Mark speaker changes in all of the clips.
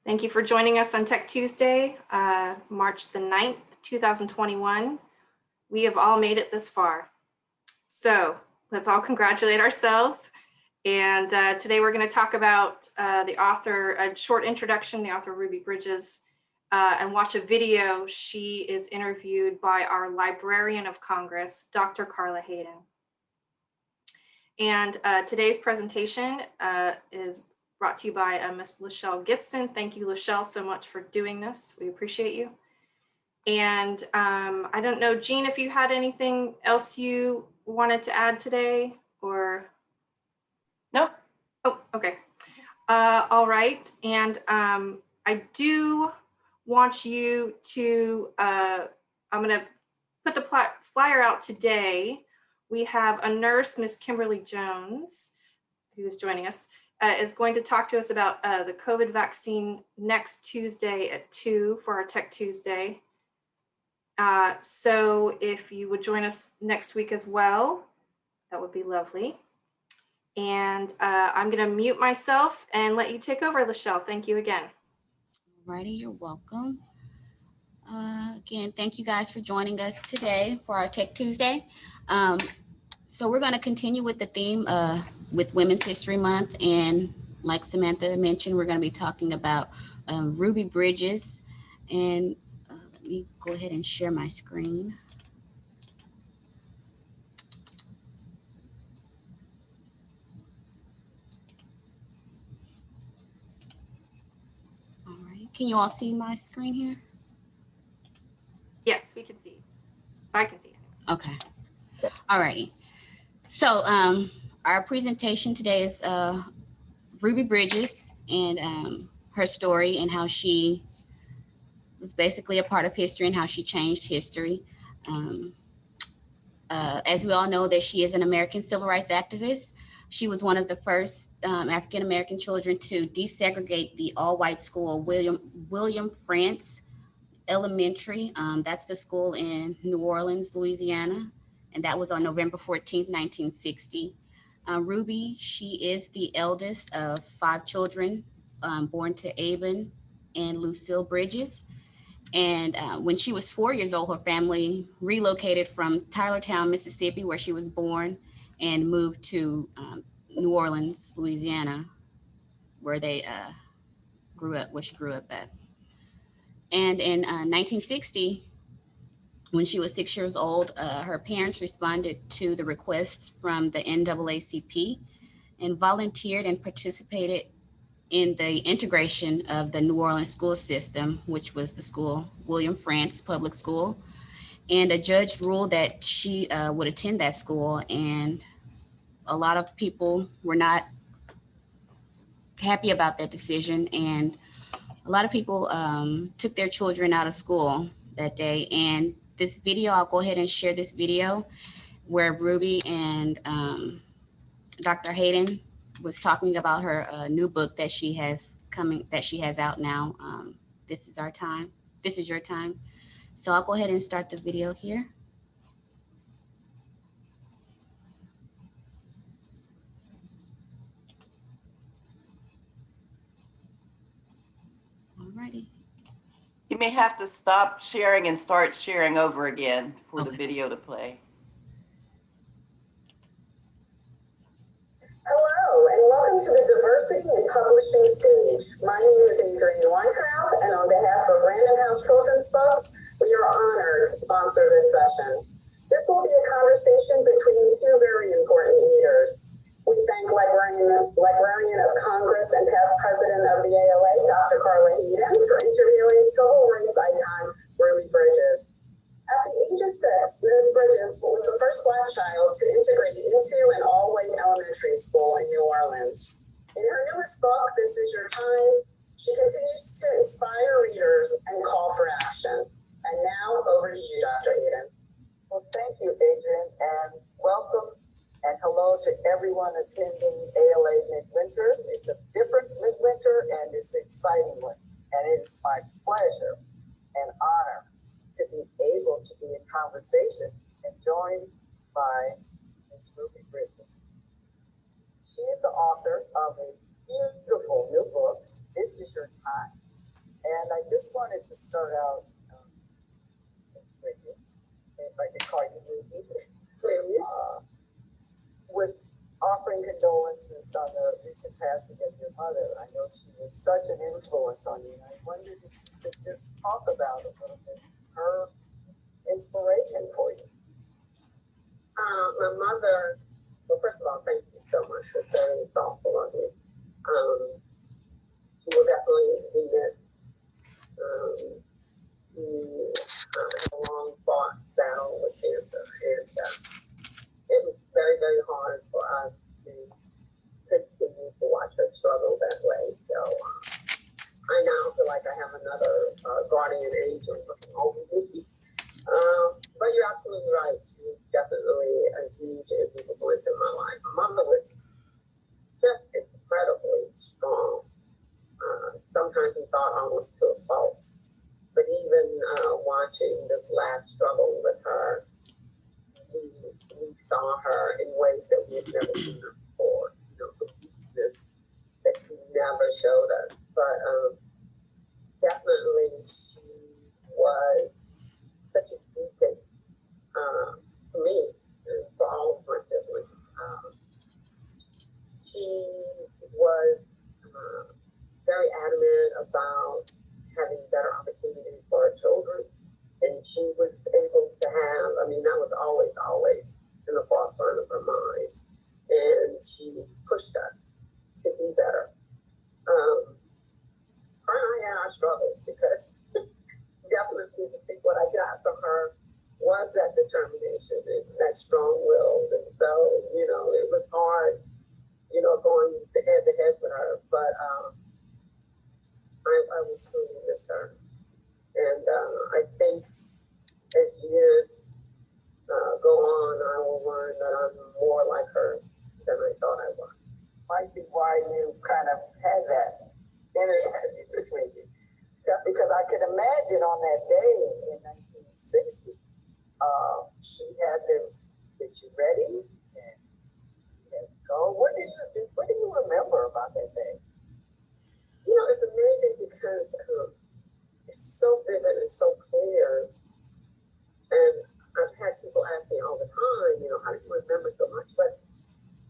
Speaker 1: Thank you for joining us on Tech Tuesday, March the 9th, 2021. We have all made it this far. So let's all congratulate ourselves. And today we're going to talk about the author, a short introduction, the author Ruby Bridges, and watch a video. She is interviewed by our Librarian of Congress, Dr. Carla Hayden. And today's presentation is brought to you by Miss Lachelle Gibson. Thank you, Lachelle, so much for doing this. We appreciate you. And I don't know, Jean, if you had anything else you wanted to add today, or?
Speaker 2: Nope.
Speaker 1: Oh, okay. All right. And I do want you to, I'm going to put the flyer out today. We have a nurse, Miss Kimberly Jones, who's joining us, is going to talk to us about the COVID vaccine next Tuesday at 2 for our Tech Tuesday. So if you would join us next week as well, that would be lovely. And I'm going to mute myself and let you take over, Lachelle. Thank you again.
Speaker 3: Alrighty, you're welcome. Again, thank you guys for joining us today for our Tech Tuesday. So we're going to continue with the theme with Women's History Month. And like Samantha mentioned, we're going to be talking about Ruby Bridges. And let me go ahead and share my screen. All right, can you all see my screen here?
Speaker 1: Yes, we can see. I can see it.
Speaker 3: Okay. All righty. So our presentation today is Ruby Bridges and her story and how she was basically a part of history and how she changed history. As we all know that she is an American civil rights activist. She was one of the first African-American children to desegregate the all-white school, William Frantz Elementary. That's the school in New Orleans, Louisiana. And that was on November 14th, 1960. Ruby, she is the eldest of 5 children born to Aben and Lucille Bridges. And when she was 4 years old, her family relocated from Tylertown, Mississippi, where she was born, and moved to New Orleans, Louisiana, where they grew up, where she grew up at. And in 1960, when she was 6 years old, her parents responded to the requests from the NWHC and volunteered and participated in the integration of the New Orleans school system, which was the school, William Frantz Public School. And a judge ruled that she would attend that school. And a lot of people were not happy about that decision. And a lot of people took their children out of school that day. And this video, I'll go ahead and share this video where Ruby and Dr. Hayden was talking about her new book that she has out now. This is our time. This is your time. So I'll go ahead and start the video here. Alrighty.
Speaker 2: You may have to stop sharing and start sharing over again for the video to play.
Speaker 4: Hello, and welcome to the Diversity in Publishing stage. My name is Adrienne Weintraub, and on behalf of Random House Children's Books, we are honored to sponsor this session. This will be a conversation between 2 very important leaders. We thank Librarian of Congress and past president of the ALA, Dr. Carla Hayden, for interviewing civil rights icon Ruby Bridges. At the age of 6, Ms. Bridges was the first Black child to integrate into an all-white elementary school in New Orleans. In her newest book, This Is Your Time, she continues to inspire readers and call for action. And now, over to you, Dr. Hayden.
Speaker 5: Well, thank you, Adrienne, and welcome and hello to everyone attending ALA Midwinter. It's a different Midwinter and it's an exciting one. And it's my pleasure and honor to be able to be in conversation and joined by Ms. Ruby Bridges. She is the author of a beautiful new book, This Is Your Time. And I just wanted to start out, Ms. Bridges, if I could call you Ruby, please, with offering condolences on the recent passing of your mother. I know she was such an influence on you. I wondered if you could just talk about a little bit her inspiration for you.
Speaker 4: My mother, well, first of all, thank you so much for very thoughtful of me. She will definitely be missed. He had a long fought battle with cancer, and it was very, very hard for us to continue to watch her struggle that way. So I now feel like I have another guardian angel looking over me. But you're absolutely right. She was definitely a huge influence in my life. My mother was just incredibly strong. Sometimes we thought almost to a fault. But even watching this last struggle with her, we saw her in ways that we had never seen her before. You know, the weakness that she never showed us. But definitely she was such a beacon to me and for all of my siblings. She was very adamant about having better opportunities for our children. And she was able to have, I mean, that was always in the forefront of her mind. And she pushed us to do better. Her and I had our struggles because definitely I think what I got from her was that determination and that strong will. And so, you know, it was hard, you know, going head to head with her. But I will truly miss her. And I think as years go on, I will learn that I'm more like her than I thought I was.
Speaker 5: Might be why you kind of had that interest between you. Because I could imagine on that day in 1960, she had to get you ready and you had to go. What do you remember about that day?
Speaker 4: You know, it's amazing because it's so vivid and so clear. And I've had people ask me all the time, you know, how do you remember so much? But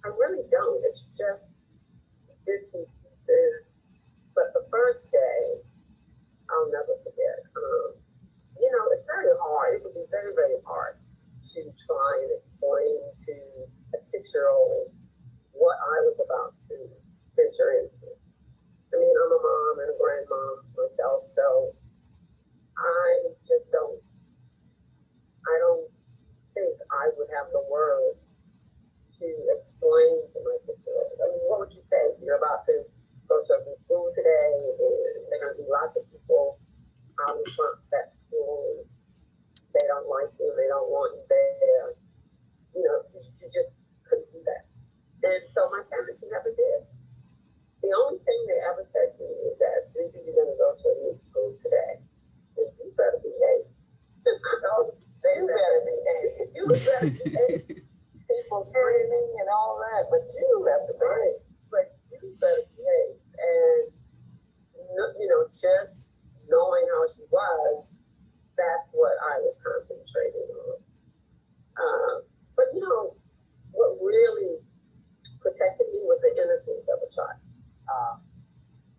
Speaker 4: I really don't. It's just bits and pieces. But the first day, I'll never forget. You know, it's very hard. It can be very, very hard to try and explain to a 6-year-old what I was about to venture into. I mean, I'm a mom and a grandmom myself, so I just don't think I would have the words to explain to my 6-year-old. I mean, what would you say? You're about to go to a school today, and there are going to be lots of people out in front of that school. They don't like you, they don't want you there. You know, you just couldn't do that. And so my parents never did. The only thing they ever said to me is that, Ruby, you're going to go to a new school today, and you better behave.
Speaker 5: They better behave. You better behave. People screaming and all that, but you have to behave.
Speaker 4: But you better behave. And, you know, just knowing how she was, that's what I was concentrating on. But, you know, what really protected me was the innocence of a child.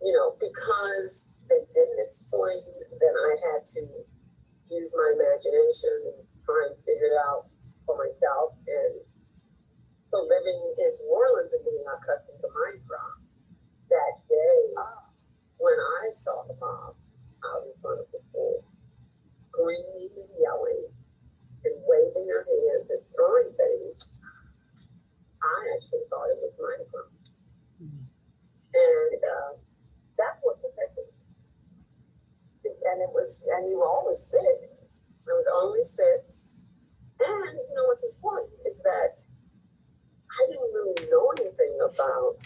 Speaker 4: You know, because they didn't explain, then I had to use my imagination and try and figure it out for myself. And so living in New Orleans and being accustomed to my job, that day when I saw the mom out in front of the school, screaming and yelling and waving her hands and throwing things, I actually thought it was my mom. And that's what protected me.
Speaker 5: And you were only 6.
Speaker 4: I was only 6. And you know what's important is that I didn't really know anything about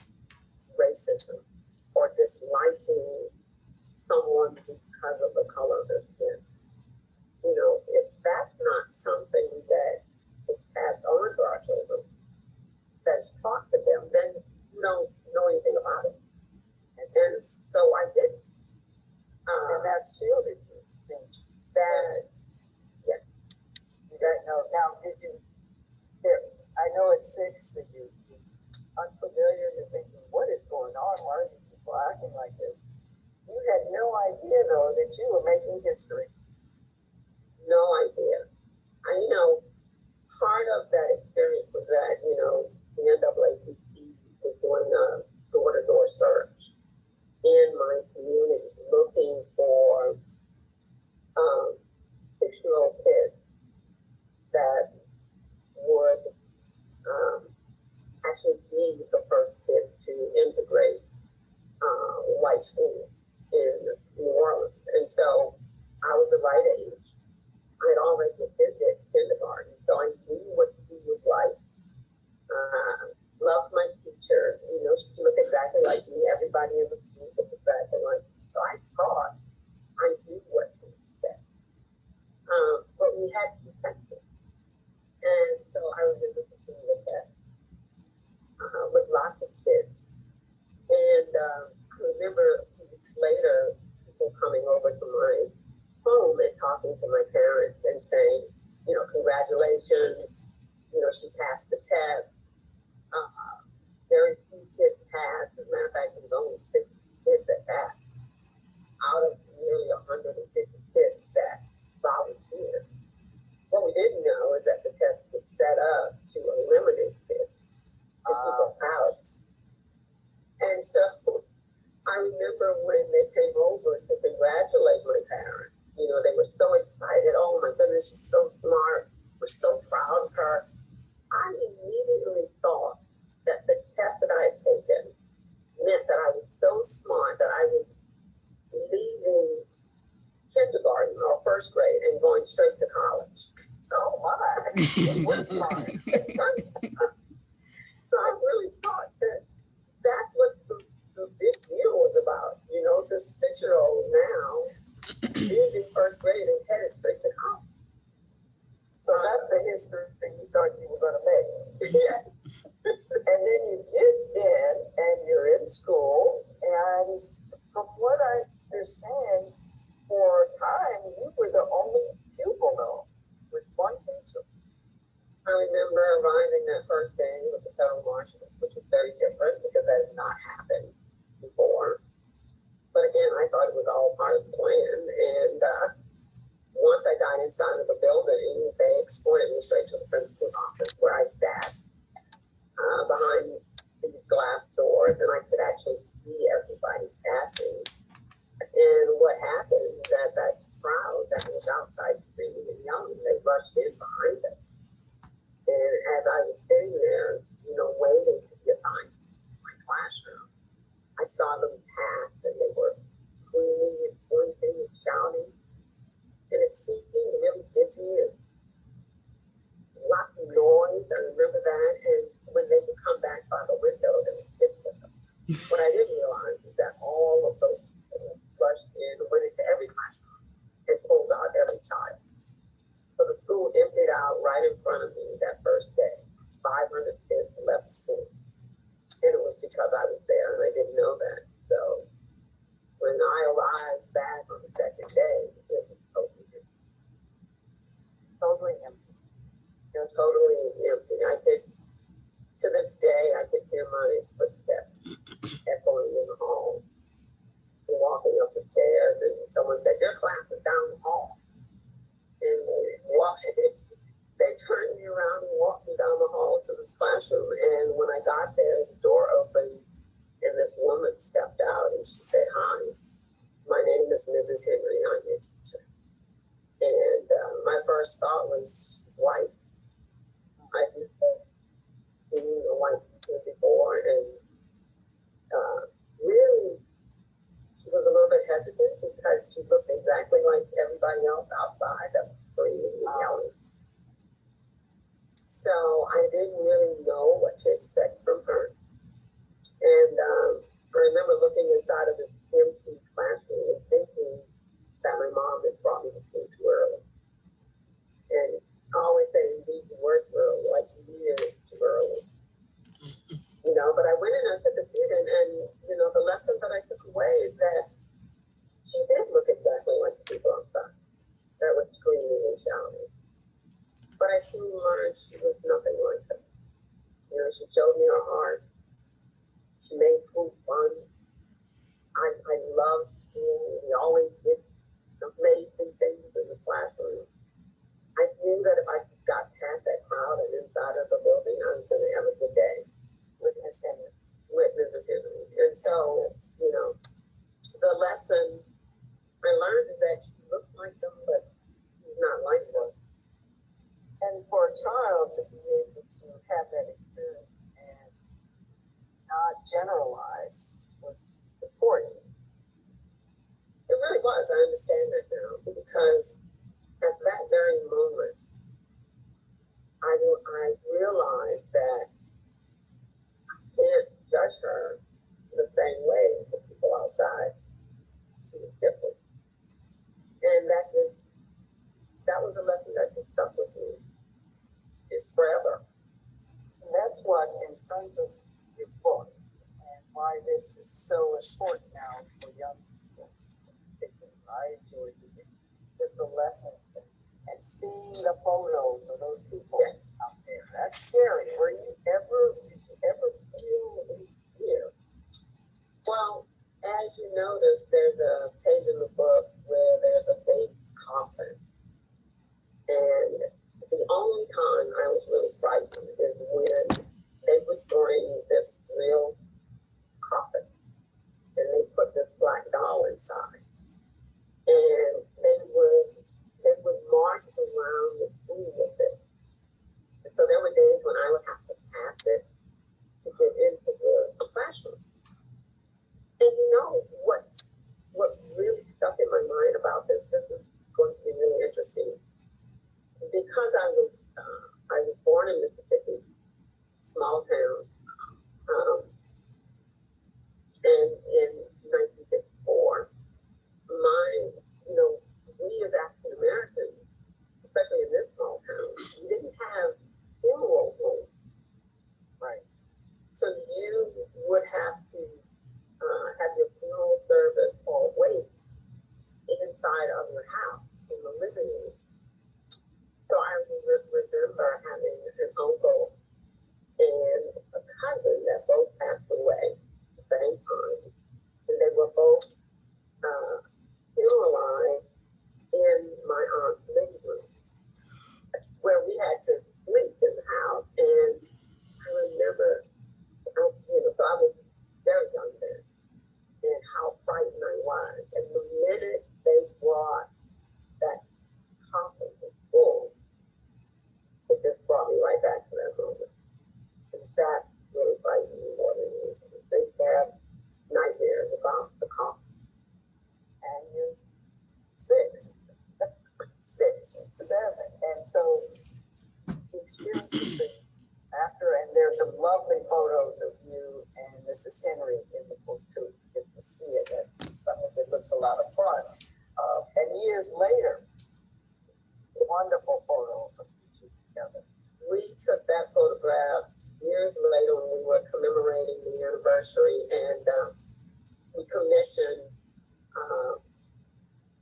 Speaker 4: racism or disliking someone because of the color of their skin. You know, if that's not something that is passed on to our children, that's taught to them, then you don't know anything about it. And so I did.
Speaker 5: that shielded you, it seems. That's, yeah. You got, now, did you, there, I know it's 6 and you unfamiliar, you're thinking, what is going on? Why are these people acting like this? You had no idea, though, that you were making history. No idea. Part of that experience was that, the NWHC was doing a door-to-door search in my community, looking for 6-year-old kids that would actually be the first kids to integrate white schools in New Orleans. And so I was the right age. I had already attended kindergarten, so I knew what she was like. Loved my teacher. She looked exactly like me. Everybody in the school looked exactly like me. So I thought I knew what to expect. But we had to be tested. And so I remember taking the test with lots of kids. And I remember a few weeks later, people coming over to my home and talking to my parents and saying, congratulations, she passed the test. Very few kids passed. As a matter of fact, there was only 60 kids that passed out of nearly 150 kids that volunteered. What we didn't know is that the test was set up to eliminate kids to people out. And so I remember when they came over to congratulate my parents, they were so excited. Oh my goodness, she's so smart. We're so proud of her. I immediately thought that the test that I had taken meant that I was so smart that I was leaving kindergarten or first grade and going straight to college. Oh my, it was smart. So I really thought that that's what the big deal was about. This 6-year-old now leaving first grade and headed straight to college. So that's the history that you thought you were going to make. Yes. And then you get in and you're in school. And from what I understand, for a time, you were the only pupil, though, with one teacher. I remember arriving that first day with the federal marshal, which was very different because that had not happened before. But again, I thought it was all part of the plan. And once I got inside of the building, they escorted me straight to the principal's office where I sat behind these glass doors and I could actually see everybody passing. And what happened is that crowd that was outside screaming and yelling, they rushed in behind us. And as I was sitting there, waiting to get behind my classroom, I saw them pass and they were screaming and pointing and shouting. And it seemed really busy and lots of noise. I remember that. And when they would come back by the window, there was kids with them. What I didn't realize is that all of those people rushed in and went into every classroom and pulled out every child. So the school emptied out right in front of me that first day. 500 kids left school. And it was because I was there and I didn't know that. So when I arrived back on the second day, it was totally empty. Totally empty. It was totally empty. To this day, I could hear my footsteps echoing in the hall. And walking up the stairs and someone said, your class is down the hall. And they turned me around and walked me down the hall to this classroom. And when I got there, the door opened and this woman stepped out and she said, hi, my name is Mrs. Henry. I'm your teacher. And my first thought was, she's white. I've seen a white teacher before. And really, she was a little bit hesitant because she looked exactly like everybody else outside that was screaming and yelling. So I didn't really know what to expect from her. And I remember looking inside of this empty classroom and thinking that my mom had brought me to school too early. And I always say, leave the word too early, like years too early. But I went in and I took a seat and the lesson that I took away is that she did look exactly
Speaker 4: you know, the lesson I learned is that she looked like them, but she's not like them.
Speaker 5: And for a child to be able to have that experience and not generalize was important.
Speaker 4: It really was. I understand that now because at that very moment, I realized that I can't judge her the same way as people outside. She was different. And that was a lesson that just stuck with me. It's forever.
Speaker 5: And that's what, in terms of your book, and why this is so important now for young people, particularly, I enjoyed it. Just the lessons and seeing the photos of those people out there. That's scary. Did you ever feel any fear?
Speaker 4: Well, as you notice, there's a page in the book where there's a baby's coffin. And the only time I was really frightened is when they would bring this real coffin and they put this black doll inside. And they would march around the school with it. And so there were days when I would have to pass it to get into the classroom. And you know what really stuck in my mind about this is going to be really interesting. Because I was born in Mississippi, small town, and in 1954, we as African Americans, especially in this small town, we didn't have funeral homes.
Speaker 5: Right.
Speaker 4: So you would have to have your funeral service or wait inside of your house in the living room. So I remember having an uncle and a cousin that both passed away at the same time, and they were both funeralized in my aunt's living room, where we had to sleep in the house. And I remember, so I was very young then, and how frightened I was. And the minute they brought that coffin to school, it just brought me right back to that moment. And that really frightened me more than anything. They used to have nightmares about the coffin.
Speaker 5: And you're 6, 7. And so the experiences after, and there's some lovely photos of you and Mrs. Henry in the book too. You get to see it, and some of it looks a lot of fun. And years later, wonderful photo of you two together.
Speaker 4: We took that photograph years later when we were commemorating the anniversary, and we commissioned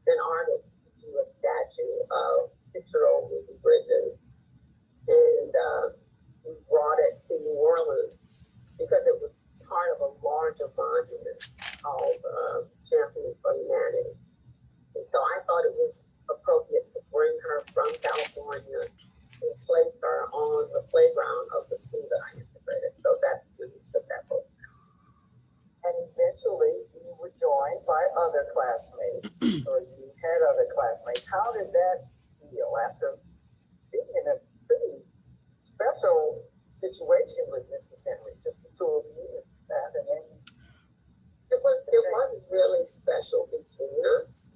Speaker 4: an artist to do a statue of 6-year-old Ruby Bridges, and we brought it to New Orleans because it was part of a larger monument called Champions for Humanity. And so I thought it was appropriate to bring her from California and place her on the playground of the school that I integrated. So that's when we took that photo.
Speaker 5: And eventually you were joined by other classmates, or you had other classmates. How did that feel after being in a pretty special situation with Mrs. Henry, just the two of you and that, and then
Speaker 4: It wasn't really special between us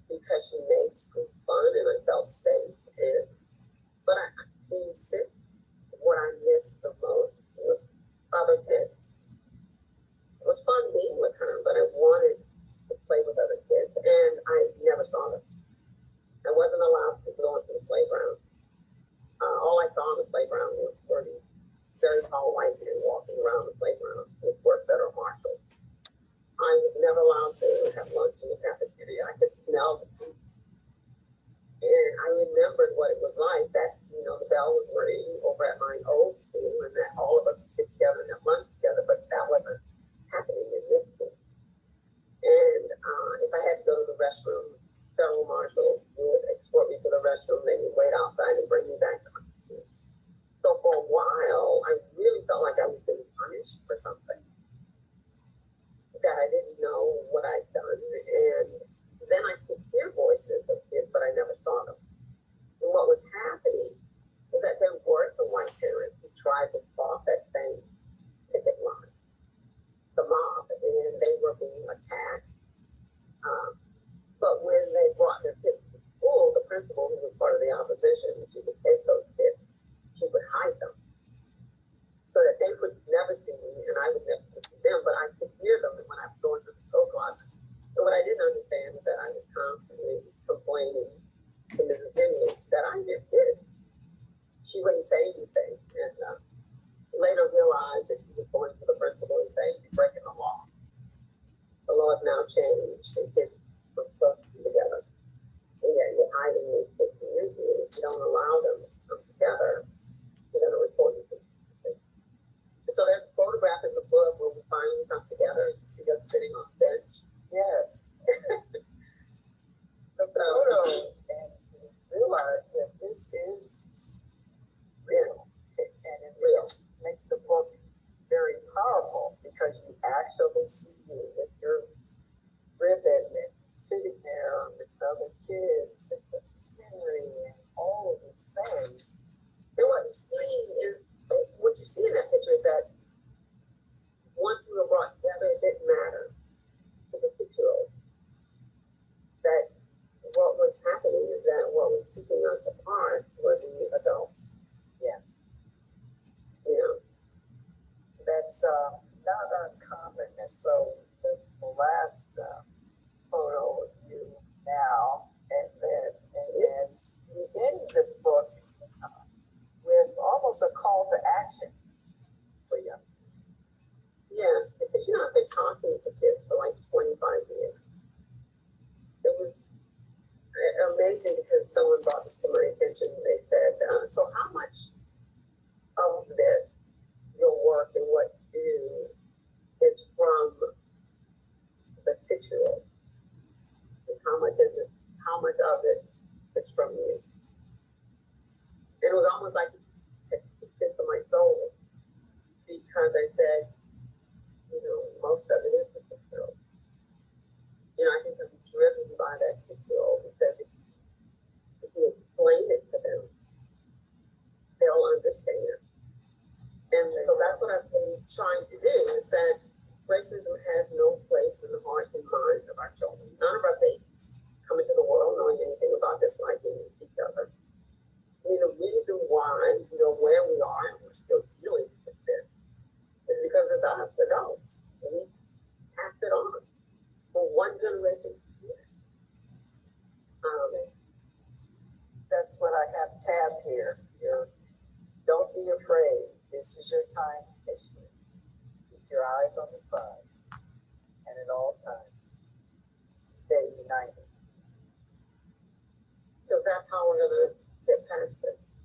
Speaker 4: because she made school fun and I felt safe. But being sick, what I missed the most was other kids. It was fun being with her, but I wanted to play with other kids, and I never saw them. I wasn't allowed to go into the playground. All I saw on the playground were these very tall white men walking around the playground with work that are marshals. I was never allowed to have lunch in the cafeteria. I could smell the food. And I remembered what it was like that, the bell was ringing over at my old school and that all of us would get together and have lunch together, but that wasn't happening in this school. And if I had to go to the restroom, several marshals would escort me to the restroom. They would wait outside and bring me back to my seat. So for a while, I really felt like I was being punished for something that I sitting on the bench.
Speaker 5: Yes. The photos and to realize that this is real and it real makes the book very powerful because you actually see you with your ribbon and sitting there with other kids and Mrs. Henry and all of these things.
Speaker 4: And what you see in that picture is that once we were brought together, it didn't matter to the 6-year-old. That what was happening is that what was keeping us apart were the adults.
Speaker 5: Yes,
Speaker 4: You know,
Speaker 5: that's not uncommon. And so the last photo of you now, and then you end the book with almost a call to action for you.
Speaker 4: yes, because you know, I've been talking to kids for like 25 years. It was amazing because someone brought this to my attention. They said, so how much of this, your work and what you do, is from the 6-year-old? And how much of it is from you? And it was almost like it kicked into my soul because I said, you know, most of it is the 6-year-old. You know, I think I'm driven by that 6-year-old because if you explain it to them, they'll understand. And so that's what I've been trying to do, is that racism has no place in the hearts and minds of our children. None of our babies come into the world knowing anything about disliking each other. You know, the reason why we know where we are and we're still dealing with this is because of us adults. We passed it on from one generation to the next.
Speaker 5: That's what I have tabbed here. Don't be afraid. This is your time in history. Keep your eyes on the prize. And at all times, stay united.
Speaker 4: Because that's how we're going to get past this.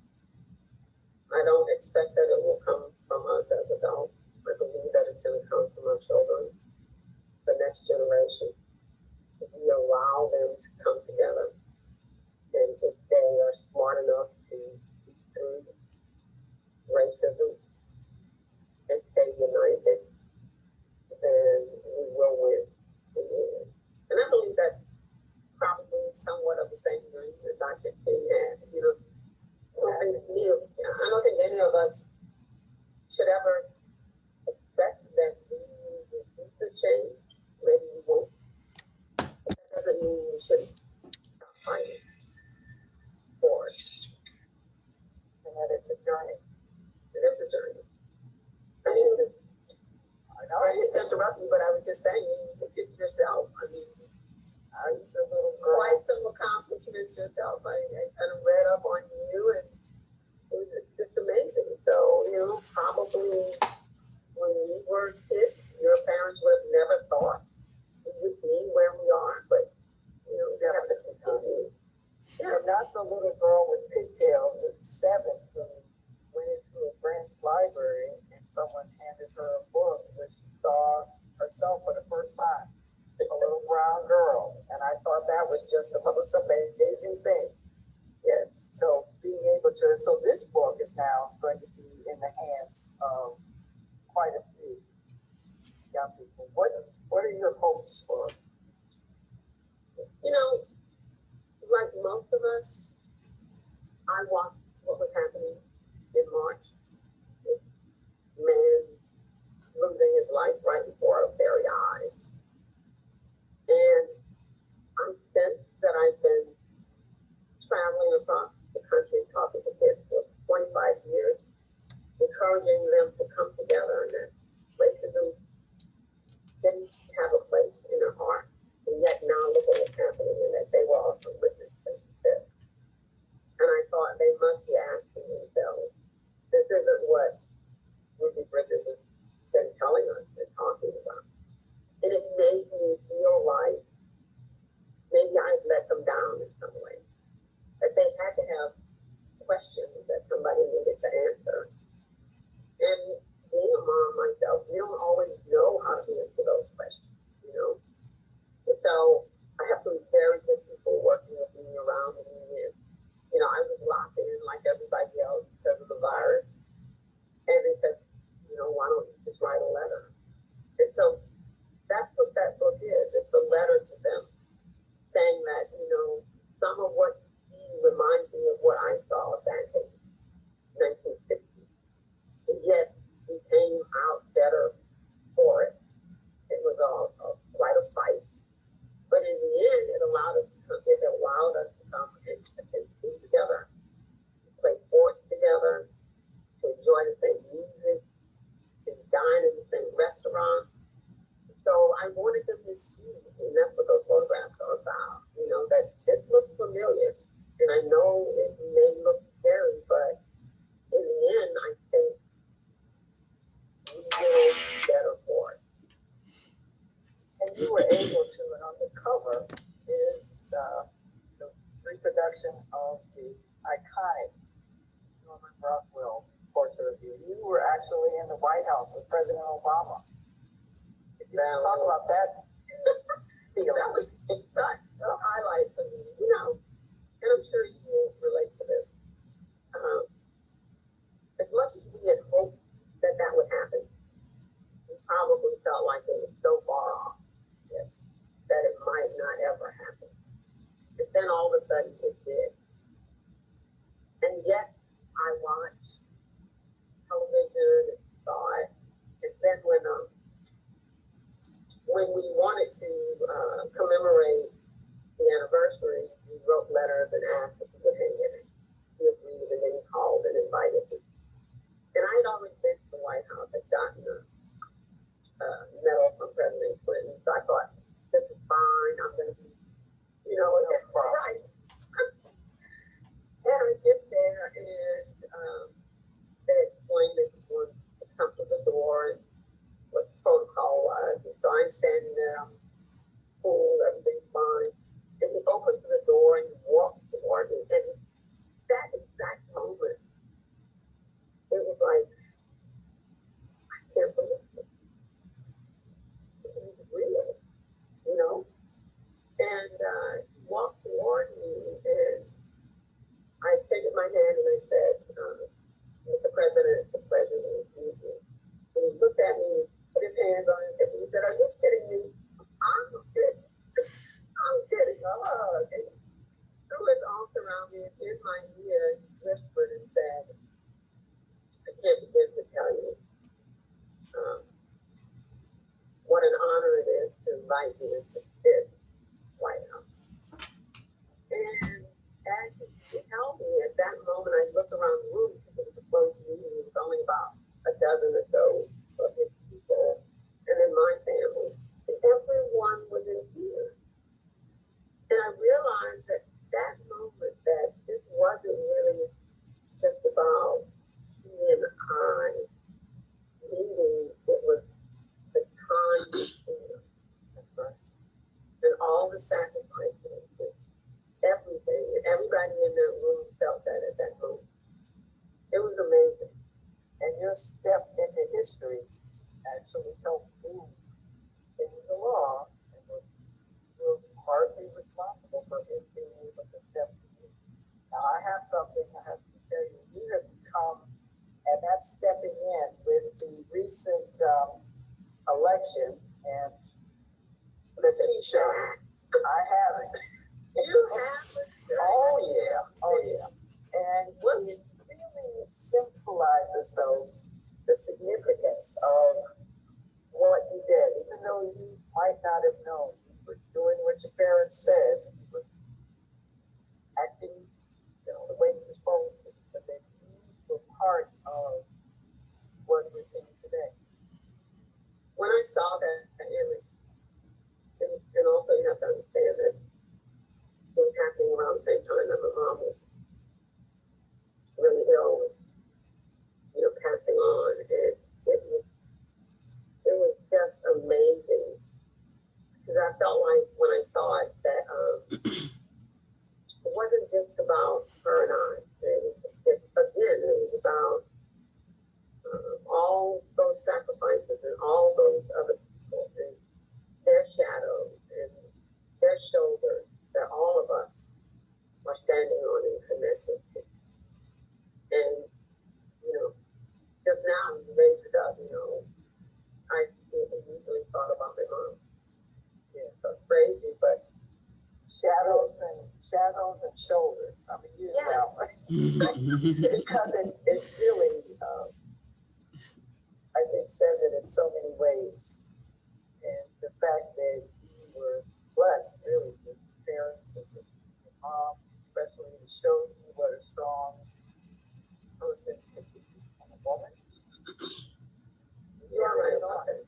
Speaker 4: I don't expect that it will come from us as adults. I believe that it's going to come from our children, the next generation. If we allow them to come together, and if they are smart enough to see through racism and stay united, then we will win. We will win. And I believe that's probably somewhat of the same dream that Dr. King had. You know, I don't think any of us should ever expect that we will see the change. Maybe we won't. But that doesn't mean we shouldn't stop fighting for it.
Speaker 5: And that it's a journey.
Speaker 4: It is a journey. I hate to interrupt you, but I was just saying, you look at yourself. I mean,
Speaker 5: I was a little girl.
Speaker 4: quite some accomplishments yourself. I kind of read up on you, and it was just amazing. So, you know, probably when we were kids, your parents would have never thought we would be where we are, but, you know, we have to continue.
Speaker 5: And not the little girl with pigtails at 7 who went into a branch library and someone handed her a book where she saw herself for the first time. A little brown girl. And I thought that was just the most amazing thing. Yes. So being able to, so this book is now going to be in the hands of quite a few young people. What are your hopes for?
Speaker 4: You know, like most of us, I watched what was happening in March. Man losing his life right before our very eyes. And I'm sensed that I've been traveling across the country talking to kids for 25 years, encouraging them to come together, and that racism didn't have a place in their heart. And yet now look at what's happening, and that they were also witness to this. letter to them saying that, you know, some of what he reminds me of what I saw back in 1960. And yet we came out better for it. It was quite a fight. But in the end, it allowed us to come and be together, play sports together, to enjoy the same music, to dine in the same restaurant. So I wanted them to see, and that's what those photographs are about, you know, that this looks familiar. And I know it may look scary, but in the end, I think we will be better for it.
Speaker 5: And you were able to, and on the cover is the reproduction of the iconic Norman Rockwell portrait of you. You were actually in the White House with President Obama. If you can talk about that.
Speaker 4: That was such a highlight for me, you know, and I'm sure you will relate to this. As much as we had hoped that that would happen, we probably felt like it was so far off, yes, that it might not ever happen. But then all of a sudden it did. And yet I watched television and saw it. And then when we wanted to commemorate the anniversary, we wrote letters and asked if we would hang in it. He agreed, and then he called and invited me. And I had already been to the White House, had gotten a medal from President Clinton. So I thought, this is fine, I'm going to be, you know, right. And I get there, and they explained that he was to come to the door and what the protocol was. And so I'm standing there, I'm cool, everything's fine. And he opens the door and he walks toward me. And that exact moment, it was like, I can't believe it. It was real, you know? And he walked toward me, and I extended my hand and I said, Mr. President, it's a pleasure to meet you. And he looked at me, put his hands on his hip, and he said, are you kidding me? I'm kidding. I'm kidding. Oh, and he threw his arms around me and in my ear, he whispered and said, I can't begin to tell you what an honor it is to invite you to this White House. And as he held me at that moment, I looked around the room because it was a closed meeting. It was only about a dozen or so of his people, and then my family. And everyone was in tears. And I realized that that moment that this wasn't really just about he and I meeting, it was the time before. That's right. And all the sacrifices, everything, and everybody in that room felt that at that moment. It was amazing.
Speaker 5: And your step into history actually helped move things along, and was partly responsible for him being able to step in. Now I have something I have to tell you. You have come, and that's stepping in with the recent election and the t-shirt. I have it.
Speaker 4: You have a shirt.
Speaker 5: Oh yeah. And it really symbolizes though the significance of what you did, even though you might not have known. You were doing what your parents said, you were acting, you know, the way you were supposed to, but then you were part of what we're seeing today.
Speaker 4: When I saw that image, and also you have to understand that it was happening around the same time that my mom was really ill, you know, passing on, and it was just amazing, because I felt like when I saw it that it wasn't just about her and I. It was about all those sacrifices and all those other people. And
Speaker 5: crazy, but shadows and shoulders. I mean, use that one. Because it really, I think, says it in so many ways. And the fact that you were blessed, really, with parents and with your mom, especially, to show you what a strong person can be and a woman. You are right about it.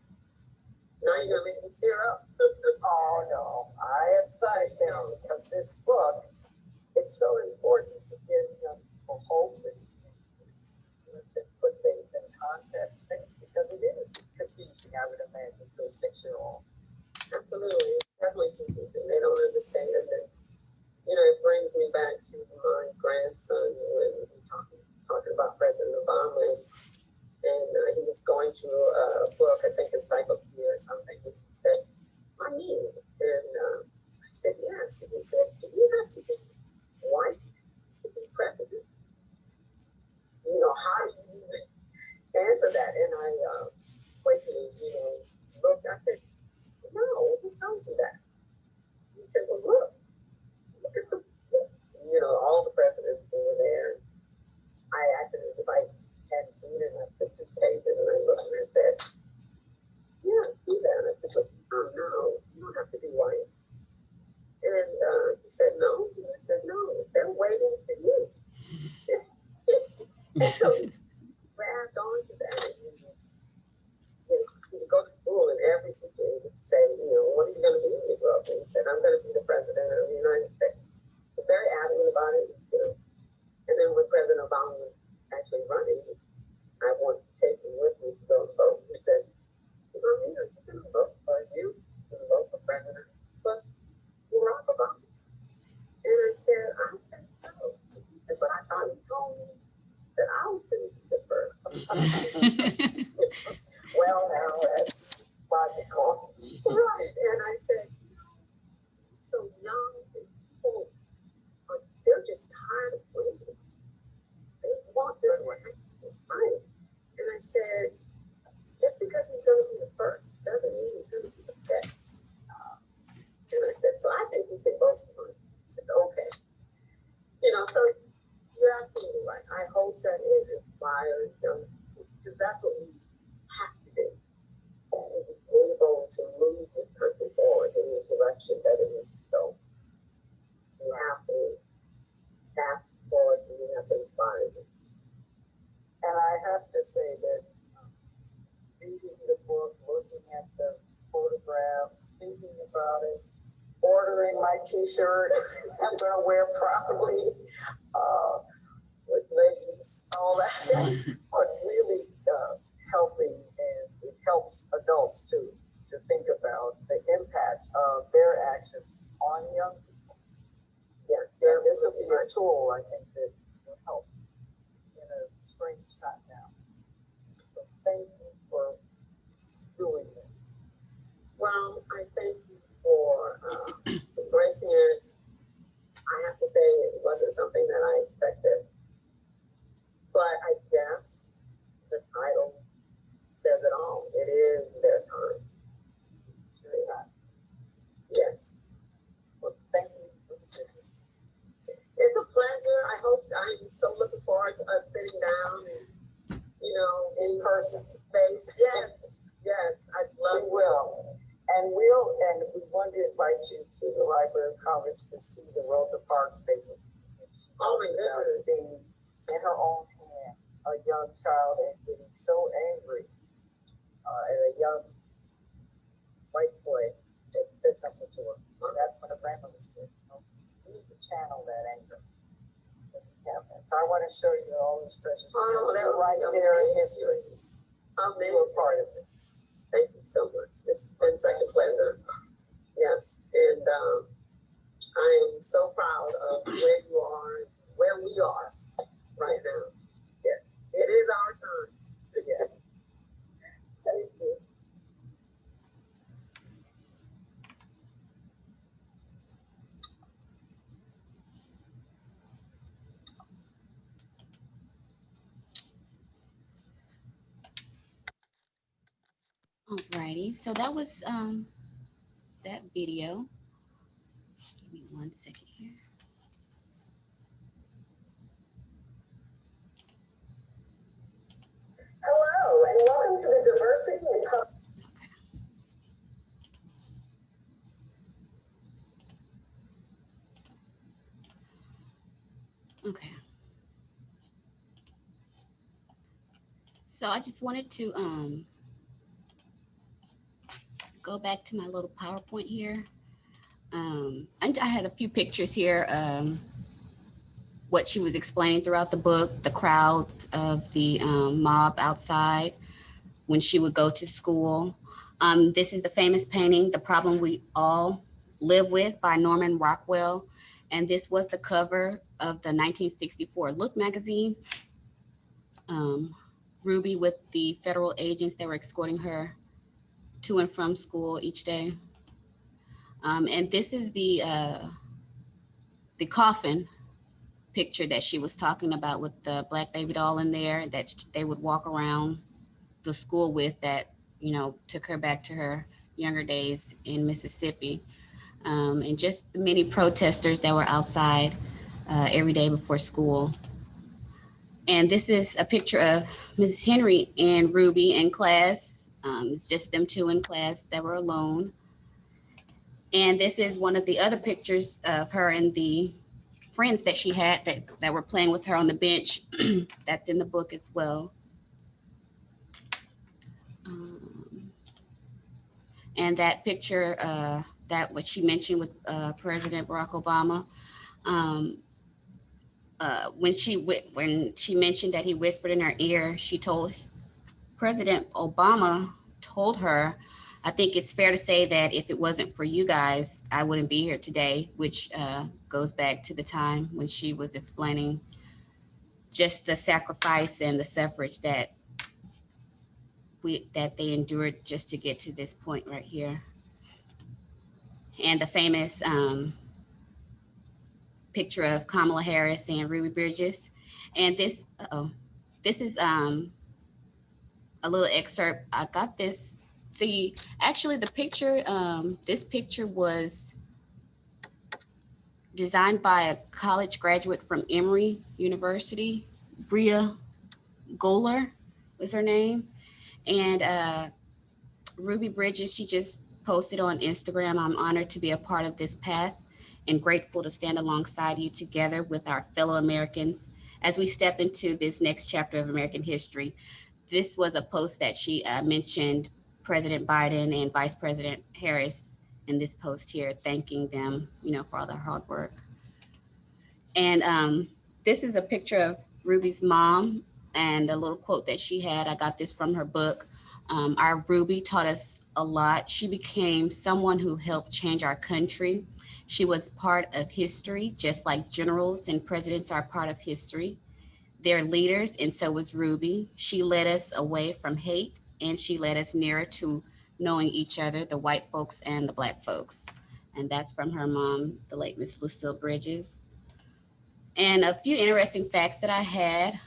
Speaker 5: Now you're gonna make me tear up. Oh no, I understand, because this book, it's so important to give young people hope and to put things in context, because it is confusing, I would imagine, to a 6-year-old. Absolutely, it's definitely confusing. They don't understand it. And, it brings me back to my grandson when we were talking about President Obama, and he was going through a book, I think Encyclopedia or something, and he said, "I mean," and I said, "Yes." And he said, "Do you have to be white to be president? How do you answer that?" And I quickly, looked. I said, "No, who told you that?" He said, "Well, look at all the presidents who were there." I acted as if I hadn't seen it, and I took 2 pages and I looked and I said, "Yeah, do that." And I said, "Oh, no, you don't have to be white." And he said, "No." And I said, "No, they're waiting for you." And so he grabbed onto that, and he would go to school, and every teacher would say, "What are you going to be when you grow up?" And he said, "I'm going to be the president of the United States." He's very adamant about it. And then when President Obama was actually running, I wanted to take him with me to go vote. He says, "You know, you're going to vote for you. You're going to vote for President Barack Obama." And I said, "I think so." But I thought he told me that I was going to be the first. Well, now that's logical. Right. And I said, "So young people, they're just tired of waiting. They want this right." And I said, "Just because he's going to be the first doesn't mean he's going to be the best." And I said, "So I think we can vote for him." He said, "Okay." So you're absolutely right. I hope that it inspires young people, because that's what we have to do. And be able to move this country forward in the direction that it needs to go. We have to pass forward, and we have to inspire them. And I have to say that reading the book, looking at the photographs, thinking about it, ordering my T-shirt I'm going to wear properly, with leggings, all that, but really helping, and it helps adults too to think about the impact of their actions on young people. Yes, this will be a tool, I think, that will help in a strange time now. So thank you for doing this. Well, I thank you for embracing it. I have to say it wasn't something that I expected, but I guess the title says it all. It is their time. It's really not. Yes. Well, thank you for this. It's a pleasure. I'm so looking forward to us sitting down and, in person, face. Yes, I'd love to. We will. And we want to invite you to the Library of Congress to see the Rosa Parks paper. Oh my goodness. In her own hand, a young child, and getting so angry at a young white boy that said something to her. And that's when the grandmother said, "You need to channel that anger." So I want to show you all these treasures. Oh, they're right there in history. Amazing. You're a part of it. Thank you so much. It's been such a pleasure. Yes, and I am so proud of where you are, where we are right now. Yes, it is our time. Yes. Thank you.
Speaker 3: Alrighty, so that was that video. Give me 1 second here.
Speaker 4: Hello, and welcome to the Diversity and
Speaker 3: Okay. So I just wanted to go back to my little PowerPoint here. And I had a few pictures here, what she was explaining throughout the book, the crowds of the mob outside when she would go to school. This is the famous painting, The Problem We All Live With by Norman Rockwell. And this was the cover of the 1964 Look magazine. Ruby with the federal agents that were escorting her to and from school each day. And this is the coffin picture that she was talking about with the black baby doll in there that they would walk around the school with, that, you know, took her back to her younger days in Mississippi. And just the many protesters that were outside every day before school. And this is a picture of Mrs. Henry and Ruby in class. It's just them two in class that were alone. And this is one of the other pictures of her and the friends that she had that were playing with her on the bench. That's in the book as well. And that picture, that what she mentioned with President Barack Obama, when she mentioned that he whispered in her ear, she told President Obama told her, I think it's fair to say that if it wasn't for you guys, I wouldn't be here today, which goes back to the time when she was explaining just the sacrifice and the suffrage that they endured just to get to this point right here. And the famous picture of Kamala Harris and Ruby Bridges. And this is a little excerpt. I got this. Actually the picture, this picture was designed by a college graduate from Emory University. Bria Goler was her name. And Ruby Bridges, she just posted on Instagram, I'm honored to be a part of this path and grateful to stand alongside you together with our fellow Americans as we step into this next chapter of American history. This was a post that she mentioned President Biden and Vice President Harris in this post here, thanking them, you know, for all their hard work. And this is a picture of Ruby's mom and a little quote that she had. I got this from her book. Our Ruby taught us a lot. She became someone who helped change our country. She was part of history, just like generals and presidents are part of history. They're leaders, and so was Ruby. She led us away from hate, and she led us nearer to knowing each other, the white folks and the black folks. And that's from her mom, the late Miss Lucille Bridges. And a few interesting facts that I had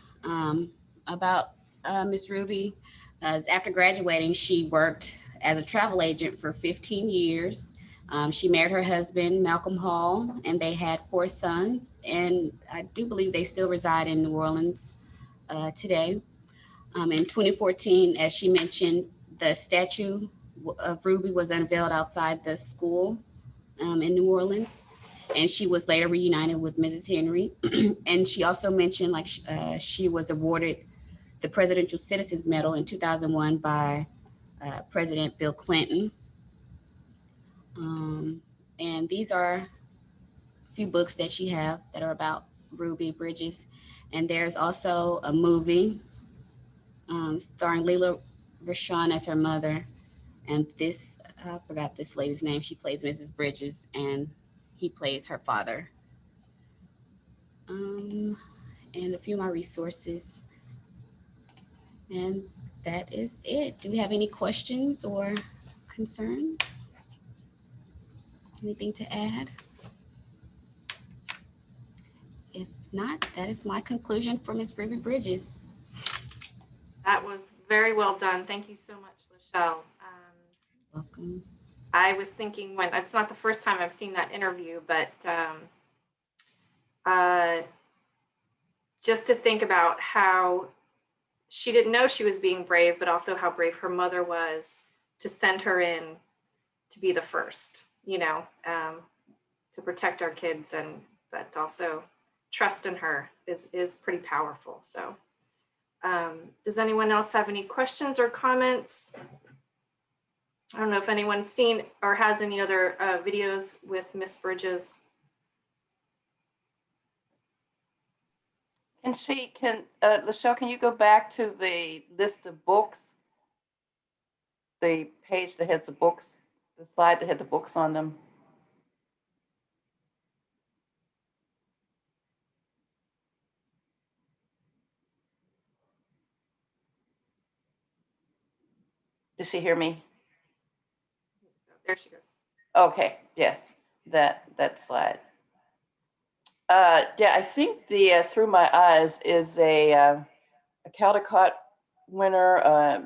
Speaker 3: about Miss Ruby. After graduating, she worked as a travel agent for 15 years. She married her husband, Malcolm Hall, and they had 4 sons. And I do believe they still reside in New Orleans today. In 2014, as she mentioned, the statue of Ruby was unveiled outside the school in New Orleans. And she was later reunited with Mrs. Henry. And she also mentioned, like, she was awarded the Presidential Citizens Medal in 2001 by President Bill Clinton. And these are a few books that she have that are about Ruby Bridges. And there's also a movie starring Leila Rashawn as her mother. And this, I forgot this lady's name. She plays Mrs. Bridges, and he plays her father. And a few more resources. And that is it. Do we have any questions or concerns? Anything to add? If not, that is my conclusion for Ms. Ruby Bridges.
Speaker 1: That was very well done. Thank you so much, Lachelle.
Speaker 3: Welcome.
Speaker 1: I was thinking when, it's not the first time I've seen that interview, but just to think about how she didn't know she was being brave, but also how brave her mother was to send her in to be the first, you know, to protect our kids, and but also trust in her is pretty powerful. So does anyone else have any questions or comments? I don't know if anyone's seen or has any other videos with Miss Bridges.
Speaker 2: Lachelle, can you go back to the list of books? The page that has the books, the slide that had the books on them. Did she hear me?
Speaker 1: There she goes.
Speaker 2: Okay, yes, that slide. Yeah, I think the Through My Eyes is a Caldecott winner,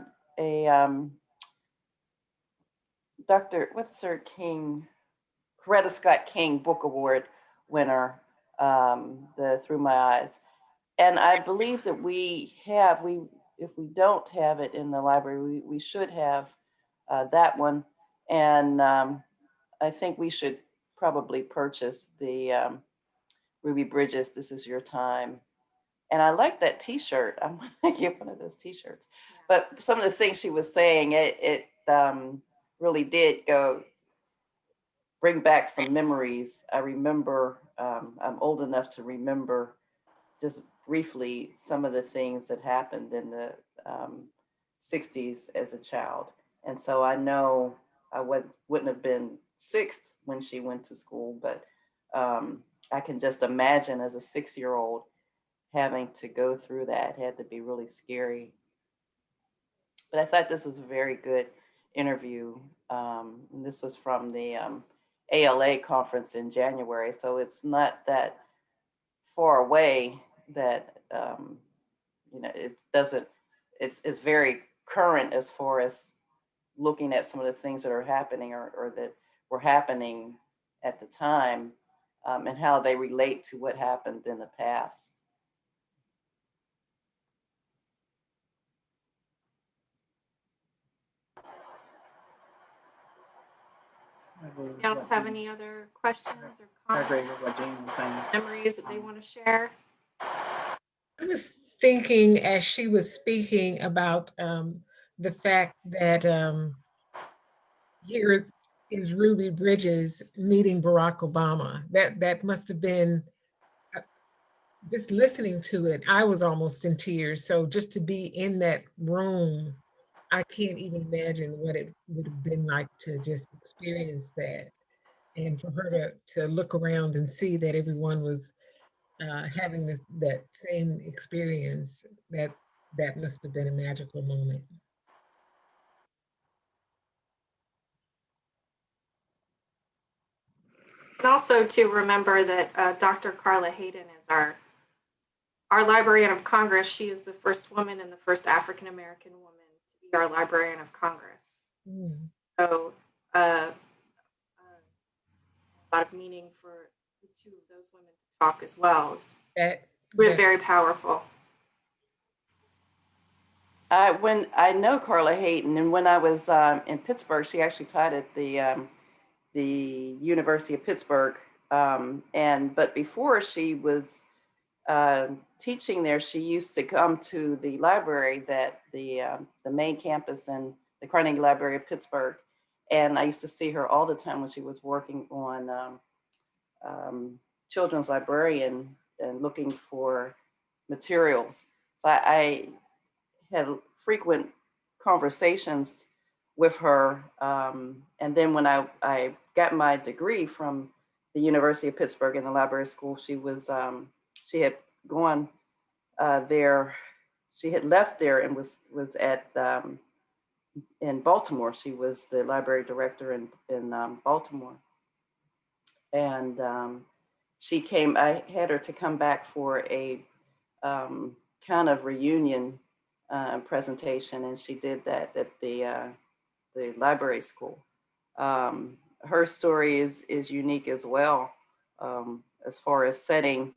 Speaker 2: Dr. what's her King, Coretta Scott King Book Award winner, the Through My Eyes. And I believe that if we don't have it in the library, we should have that one. And I think we should probably purchase the Ruby Bridges, This Is Your Time. And I like that t-shirt. I'm gonna get one of those t-shirts. But some of the things she was saying, it really did bring back some memories. I remember, I'm old enough to remember just briefly some of the things that happened in the 60s as a child. And so I know I wouldn't have been 6 when she went to school, but I can just imagine as a 6-year-old having to go through that. It had to be really scary. But I thought this was a very good interview. And this was from the ALA conference in January, so it's not that far away that you know, it's very current as far as looking at some of the things that are happening or that were happening at the time, and how they relate to what happened in the past.
Speaker 1: Anyone else have any other questions or comments, memories that they want to share?
Speaker 6: I was thinking as she was speaking about the fact that here is Ruby Bridges meeting Barack Obama. That must have been, just listening to it, I was almost in tears. So just to be in that room, I can't even imagine what it would have been like to just experience that. And for her to look around and see that everyone was having that same experience, that must have been a magical moment.
Speaker 1: And also to remember that Dr. Carla Hayden is our Librarian of Congress. She is the first woman and the first African-American woman to be our Librarian of Congress.
Speaker 6: Mm.
Speaker 1: So a lot of meaning for the two of those women to talk as well. We're very powerful.
Speaker 2: When I know Carla Hayden, and when I was in Pittsburgh, she actually taught at the University of Pittsburgh. But before she was teaching there, she used to come to the library, that the main campus in the Carnegie Library of Pittsburgh. And I used to see her all the time when she was working on children's librarian and looking for materials. So I had frequent conversations with her. And then when I got my degree from the University of Pittsburgh in the library school, she had gone there. She had left there and was at in Baltimore. She was the library director in Baltimore. And she came, I had her to come back for a kind of reunion presentation, and she did that at the library school. her story is unique as well, as far as setting,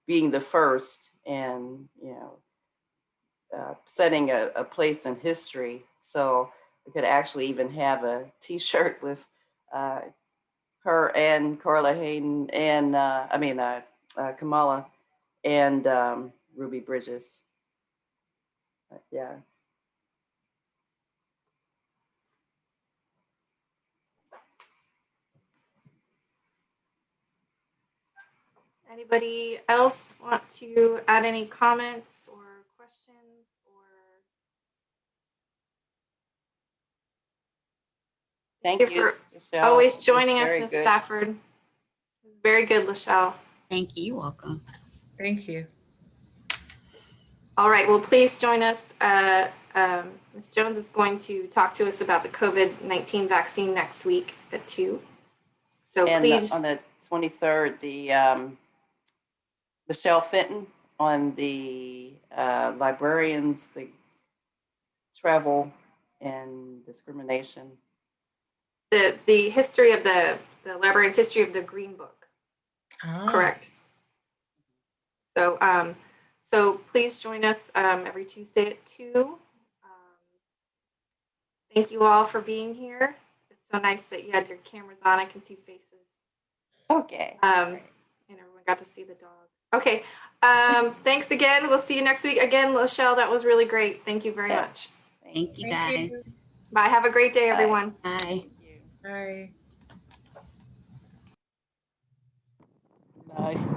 Speaker 2: being the first, and setting a place in history. So we could actually even have a T-shirt with her and Carla Hayden and Kamala and Ruby Bridges. Yeah.
Speaker 1: Anybody else want to add any comments or questions or?
Speaker 2: Thank
Speaker 1: Thank you
Speaker 2: you,
Speaker 1: for
Speaker 2: Michelle.
Speaker 1: always
Speaker 2: It was
Speaker 1: joining us,
Speaker 2: very
Speaker 1: Ms.
Speaker 2: good.
Speaker 1: Stafford. It was very good, Lachelle.
Speaker 3: Thank you. You're welcome.
Speaker 6: Thank you.
Speaker 1: All right, well, please join us. Ms. Jones is going to talk to us about the COVID-19 vaccine next week at 2. So
Speaker 2: And
Speaker 1: please.
Speaker 2: on the 23rd, the Michelle Fenton on the librarians, the travel and discrimination.
Speaker 1: The history of the librarian's history of the Green Book.
Speaker 6: Ah,
Speaker 1: Correct. So so please join us every Tuesday at 2. Thank you all for being here. It's so nice that you had your cameras on. I can see faces.
Speaker 2: Okay.
Speaker 1: And everyone got to see the dog. Okay. Thanks again. We'll see you next week. Again, Lachelle, that was really great. Thank you very much.
Speaker 3: Thank you,
Speaker 6: thank
Speaker 3: guys.
Speaker 6: you.
Speaker 1: Bye. Have a great day, everyone.
Speaker 3: Bye.
Speaker 2: Thank you.
Speaker 6: Bye.
Speaker 2: Bye.